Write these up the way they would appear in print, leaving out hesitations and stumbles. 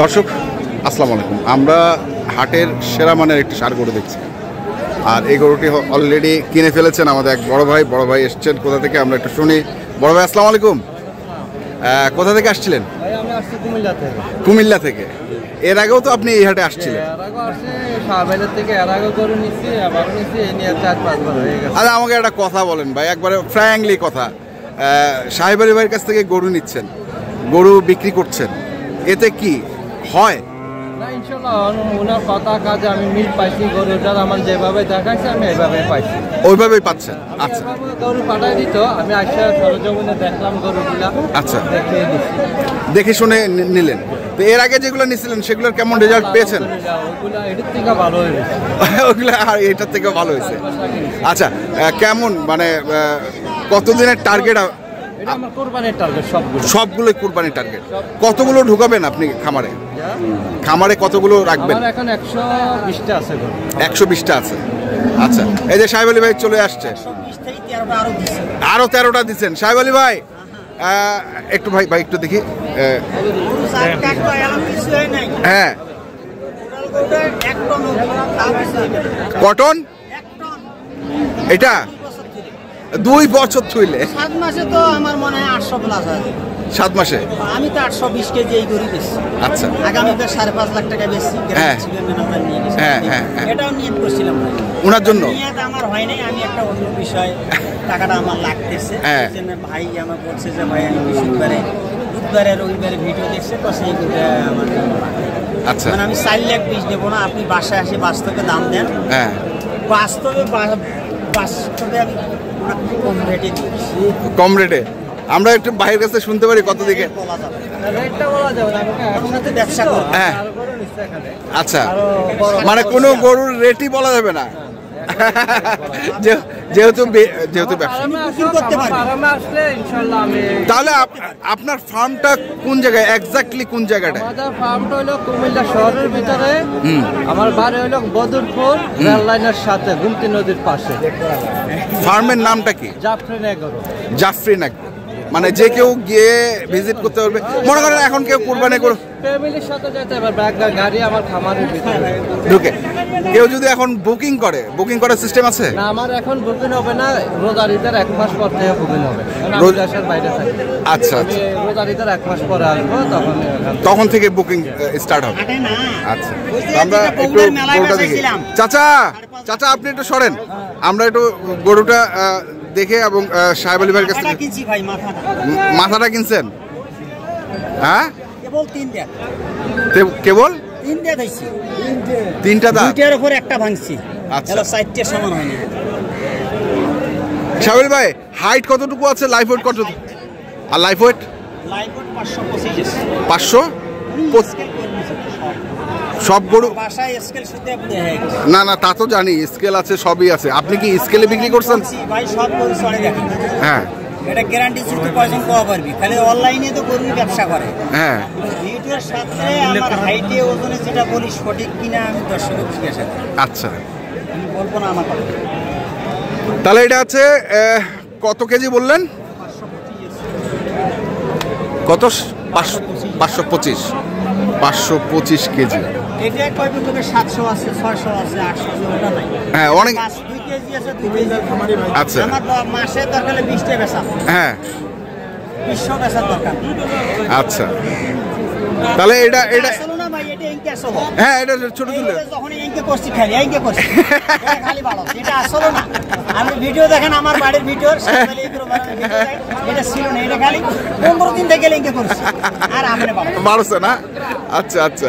দর্শক আসসালামু আলাইকুম। আমরা হাটের সেরা মানের একটি ষাঁড় গরু দেখছি, আর এই গরুটি অলরেডি কিনে ফেলেছেন আমাদের এক বড় ভাই এসছেন কোথা থেকে আমরা একটু শুনি। বড় ভাই আসসালামু আলাইকুম, কোথা থেকে আসছিলেন? কুমিল্লা থেকে। এর আগেও তো আপনি এই হাটে আসছিলেন? আচ্ছা, আমাকে একটা কথা বলেন ভাই, একবারে ফ্র্যাঙ্কলি কথা। সাহেব আলী ভাইয়ের কাছ থেকে গরু নিচ্ছেন, গরু বিক্রি করছেন, এতে কি হয়? ওইভাবেই পাচ্ছেন? আচ্ছা, আচ্ছা, দেখে শুনে নিলেন। তো এর আগে যেগুলো নিছিলেন সেগুলোর কেমন রেজাল্ট পেয়েছেন? ওগুলো আর এটার থেকে ভালো হয়েছে। আচ্ছা, কেমন মানে কতদিনের টার্গেট? সবগুলো কুরবানির টার্গেট। কতগুলো ঢুকাবেন আপনি খামারে? খামারে কতগুলো রাখবেন? 120টা আছে। আচ্ছা, এই যে সাহেব আলী ভাই চলে আসছে, আরো 13টা দিচ্ছেন। সাহেব আলী ভাই একটু ভাই একটু দেখি। হ্যাঁ, কটন এটা 2 বছর থুইলে 7 মাসে তো আমার মনে হয় 800 প্লাস আছে। 7 মাসে আমি তো 820 কেজি এই গরু বেশি। আচ্ছা, আগামীতে 5.5 লাখ টাকা বেশি নিয়ে গেছি। এটাও নিয়ত করছিলাম ওনার জন্য। নিয়ত আমার হয় নাই, আমি একটা অন্য বিষয় টাকাটা আমার লাগতেছে, এই জন্য ভাই আমার বলছে যে ভাই আমি বুধবারে রবিবারে ভিডিও দেখছে তো সেই গরুটা আমার। আচ্ছা, মানে আমি 4 লাখ 20 দেবো না, আপনি বাসায় আসে বাস্তবে দাম দেন। হ্যাঁ, বাস্তবে আমি কম রেটে। আমরা একটু বাইরের কাছে শুনতে পারি কত দিকে? হ্যাঁ, আচ্ছা, মানে কোনো গরুর রেটই বলা যাবে না, যেহেতু তাহলে আপনার ফার্মটা কোন জায়গায়, এক্স্যাক্টলি কোন জায়গাটা? আমাদের ফার্মটা হলো কুমিল্লা শহরের ভিতরে। আমার বাড়ি হলো বদরপুর রেল লাইনের সাথে, গুমতি নদীর পাশে। ফার্মের নামটা কি? জাফরিনগর। মানে যে কেউ গিয়ে ভিজিট করতে পারবে। মনে করেন এখন কেউ কুরবানি করে ফ্যামিলির সাথে যেতে পারবে, গাড়ি আমার খামারের ভিতরে ঢুকে। কেউ যদি এখন বুকিং করার সিস্টেম আছে? না, আমার এখন বুকিং হবে না, রোজার ঈদের 1 মাস পর থেকে বুকিং হবে। দেশের বাইরে থাকি। আচ্ছা, রোজার ঈদের 1 মাস পরে আসবো, তখন থেকে বুকিং স্টার্ট হবে। আচ্ছা, আমরা একটু গরুটা দেখি। চাচা আপনি একটু সরেন, আমরা একটু গরুটা দেখে। এবং সাহেব আলী ভাইয়ের কাছে মাথাটা কিনছেন? হ্যাঁ, কেবল 3টা দাঁত, 2টার উপর একটা ভাঙছি। আচ্ছা, 4টে সমান হয়নি। সাহেব আলী ভাই হাইট কতটুকু আছে, লাইফ ওয়েট কত? আর লাইফ ওয়েট 500। সব গরু না, তা তো জানি, স্কেল আছে, সবই আছে। আপনি কি স্কেলে বিক্রি করছেন? ভাই সব গরু চড়ে দেখেন। হ্যাঁ, এটা গ্যারান্টি শুধু কয়জন কোয়া পারবি, খালি অনলাইনে তো গরুর ব্যবসা করে। হ্যাঁ, ভিডিওর সাথে আমার হাইটে ওজনে যেটা বলি সঠিক কিনা আমি দর্শকের জিজ্ঞাসা করি। আচ্ছা, আমি বলবো না আমার কথা। তাহলে এটা আছে কত কেজি বললেন? কত? 525 কেজি। এটা কয় বিভাগে 700 আছে, 600 আছে, 800 আছে, ওটা নাই। হ্যাঁ, অনেক 2 কেজি আছে, 2 কেজি। আচ্ছা, আমার মাসে দরকার 20টা বেচা। হ্যাঁ, 200 বেচার দরকার। আচ্ছা, তাহলে এটা আসলে না ভাই, এটা ইনকে আসল। হ্যাঁ, এটা ছোট তুলে যখন ইনকে করছি খালি খালি ভালো, এটা আসলে না। আমি ভিডিও দেখেন, আমার বাড়ির ভিডিও এটা ছিল না, এটা খালি 15 দিন থেকে ইনকে করছি। আর আপনি ভালো না? আচ্ছা, আচ্ছা,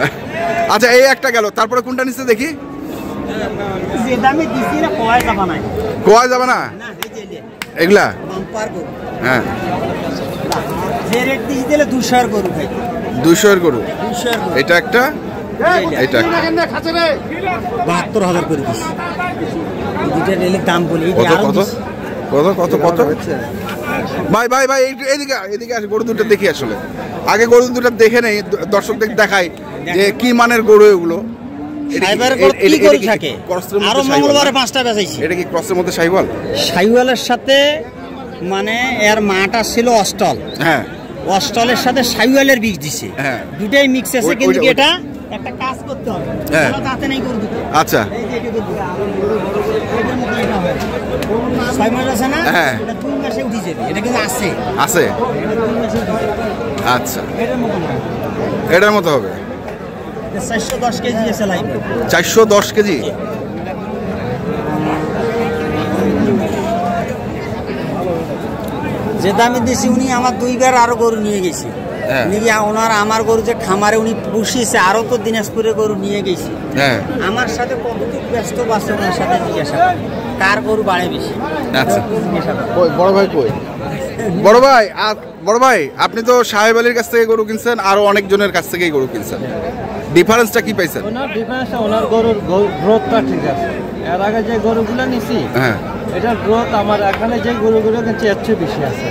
আচ্ছা, এই একটা গেল। তারপরে কোনটা নিচে দেখি? যে দামে দিছি না, কোয়া যাবে না এগুলা। হ্যাঁ, যে রেট দিছি দিলে 200 এর গরু ভাই, 200 এর গরু। এটা একটা, এটা 72,000 করে দিছি। দুইটা রেলের দাম বলি। কত? ভাই এদিকে আসে, গরু দুটো দেখি। আসলে আগে গরু দুটো দেখে নেই, দর্শকদের দেখাই যে কি মানের গরু এগুলো। আরো মঙ্গলবারে 5টা বেচাইছি। এটা কি ক্রসের মধ্যে শাহিওয়াল? শাহিওয়ালের সাথে মানে এর মাটা ছিল অস্টল। হ্যাঁ, অস্টলের সাথে সাইওয়ালের বীজ দিছে, হ্যাঁ দুটাই মিক্স আছে, কিন্তু এটা একটা কাজ করতে হবে, তাতে নাই গরু দুটো। আচ্ছা, 6 মাস আছে না, এটা 2 মাসে উঠে যাবে, এটা কিন্তু আছে আছে। আচ্ছা, এটার মতো হবে। 410 কেজি আছে লাইভ, 410 কেজি। যে দামে দিয়েছি উনি আমার 2 বার আরো গরু নিয়ে গেছি, ওনার আমার গরু যে খামারে উনি পুষিয়েছে, আরো তো দিনাজপুরে গরু নিয়ে গেছি। আমার সাথে কতটুকু ব্যস্ত আছে ওনার সাথে জিজ্ঞাসা কার গরু বাড়ে বেশি। আচ্ছা, বড় ভাই কই? বড় ভাই আপনি তো সাহেব আলীর কাছ থেকে গরু কিনছেন, আরো অনেকজনের কাছ থেকেই গরু কিনছেন, ডিফারেন্সটা কি পাইছেন? ওনার গরুর গ্রোথটা ঠিক আছে। এর আগে যে গরুগুলো নিছি, এটার গ্রোথ আমার এখানে যে গরুগুলো কিনছি এর চেয়ে বেশি আছে।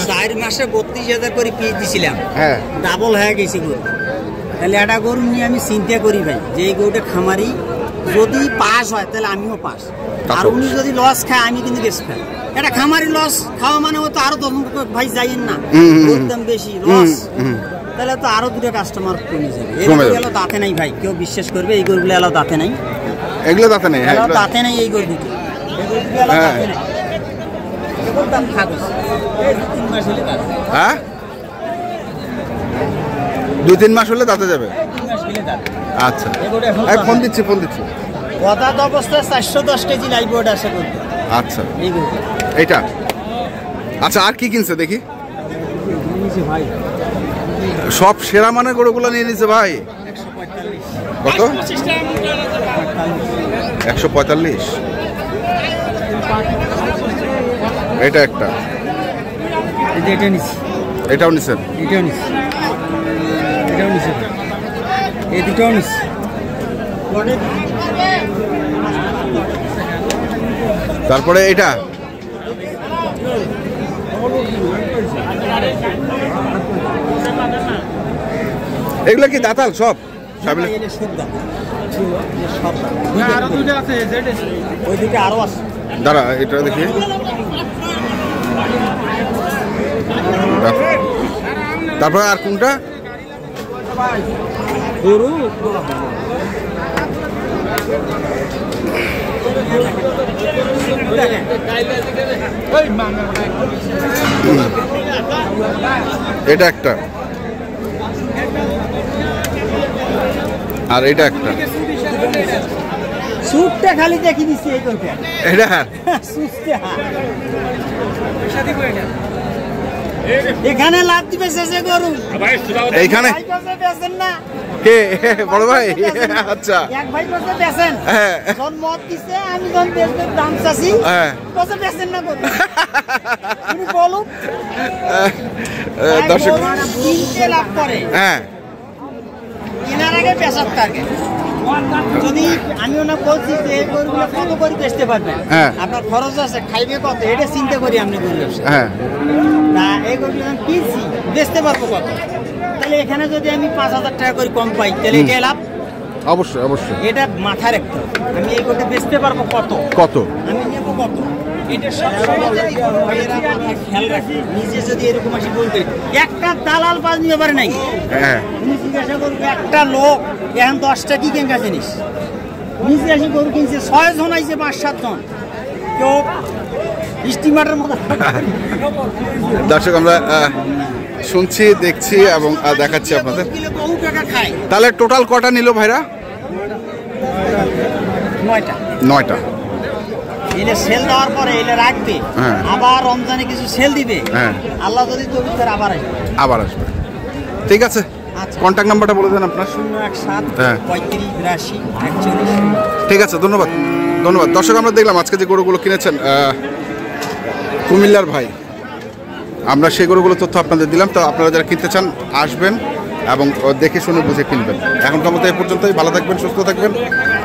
4 মাসে 32,000 করে পিস দিছিলাম, ডাবল হয়ে গেছে গরু। তাহলে একটা গরু নিয়ে আমি চিন্তা করি ভাই, যে এই গরুটা খামারি যদি পাস হয় তাহলে আমিও পাস, আর উনি যদি লস খায় আমি কিন্তু বেশি খাই। এটা খামারি লস খাওয়া মানে তো আরো 10 ভাই যাইয়েন না, দাম বেশি লস, তাহলে তো আরো 2টা কাস্টমার কমে যাবে। এগুলো দাঁতে নাই ভাই, কেউ বিশ্বাস করবে এই গরুগুলো এলো দাঁতে নাই, এগুলো দাঁতে নেই, দাঁতে নাই এই গরু দুটো, এই গরুগুলো এলো দাঁতে নাই। এগুলোর দাম থাকবে 2-3 মাস হলে দাঁতে, হ্যাঁ 2-3 মাস হলে দাঁতে যাবে। আচ্ছা, ফোন দিচ্ছি কথা তো অবস্থায় 410 কেজি লাইভ ওয়েট আছে গরু। আচ্ছা, এইটা আচ্ছা, আর কি কিনছে দেখি? সব সেরা মানের গরুগুলো নিয়ে নিছে ভাই। কত? 145। এটা একটা, এটাও নিছেন? এই দুটোও নিছি। তারপরে এটা এগুলো কি দাঁতাল সব? দাঁড়া, এটা দেখি। তারপরে আর কোনটা? এটা একটা, আর এটা একটা। সুটটা খালি দেখি দিছি এই কোনটা, এটা সুটটা এখানে লাভ দিবে শেষে গরু, এইখানে বেচেন না কে? বড় ভাই। আচ্ছা, এক ভাই বসে বেচেন, যখন মত দিছে আমি যখন বেচতে দাম চাচ্ছি, বসে বেচেন না গরু, তুমি বলো দর্শক কিনতে লাভ করে, কেনার আগে বেচার টার্গেট। যদি আমি ওনা বলছি যে এই গরুগুলো কত করে বেচতে পারবেন, আপনার খরচ আছে, খাইবে কত, এটা চিন্তা করি আপনি গরু ব্যবসা না। এই গরুগুলো আমি কিনছি, বেচতে পারবো কত, তাহলে এখানে যদি আমি 5,000 টাকা করে কম পাই তাহলে এটা লাভ। অবশ্যই অবশ্যই, এটা মাথায় রাখতে হবে। আমি এই গরুটা বেচতে পারবো কত, আমি নেবো কত, এটা সবসময় যদি ভাইয়েরা মাথায় খেয়াল রাখে। নিজে যদি এরকম আসি বলতে একটা দালাল পাস নিতে পারে নাই, তুমি জিজ্ঞাসা করবে একটা লোক এখন 10টা কি কেন কাছে নিস, নিজে আসি গরু কিনছে 6 জন আইছে, 5-7 জন, কেউ স্টিমারের মতো। দর্শক আমরা শুনছি, দেখছি এবং দেখাচ্ছি আপনাদের। বহু টাকা খায়। তাহলে টোটাল কটা নিল ভাইরা? 9টা। এলে সেল দেওয়ার পরে এলে রাখবে, আবার রমজানে কিছু সেল দিবে, আল্লাহ যদি তৌফিক দেয় আবার আসবে। ঠিক আছে, কন্ট্যাক্ট নাম্বারটা বলে দেন আপনার। 017-35-82-41। ঠিক আছে, ধন্যবাদ। দর্শক আমরা দেখলাম আজকে যে গরুগুলো কিনেছেন কুমিল্লার ভাই, আমরা সেই গরুগুলো তথ্য আপনাদের দিলাম। তো আপনারা যারা কিনতে চান আসবেন এবং দেখে শুনে বুঝে কিনবেন। এখনকার মতো এই পর্যন্তই। ভালো থাকবেন, সুস্থ থাকবেন,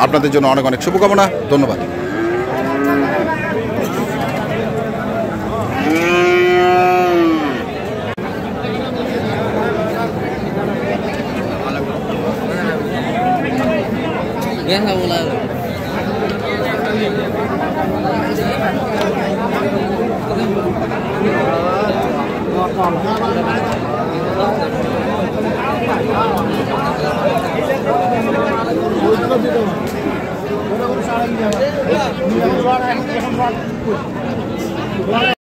আপনাদের জন্য অনেক অনেক শুভকামনা। ধন্যবাদ। Apa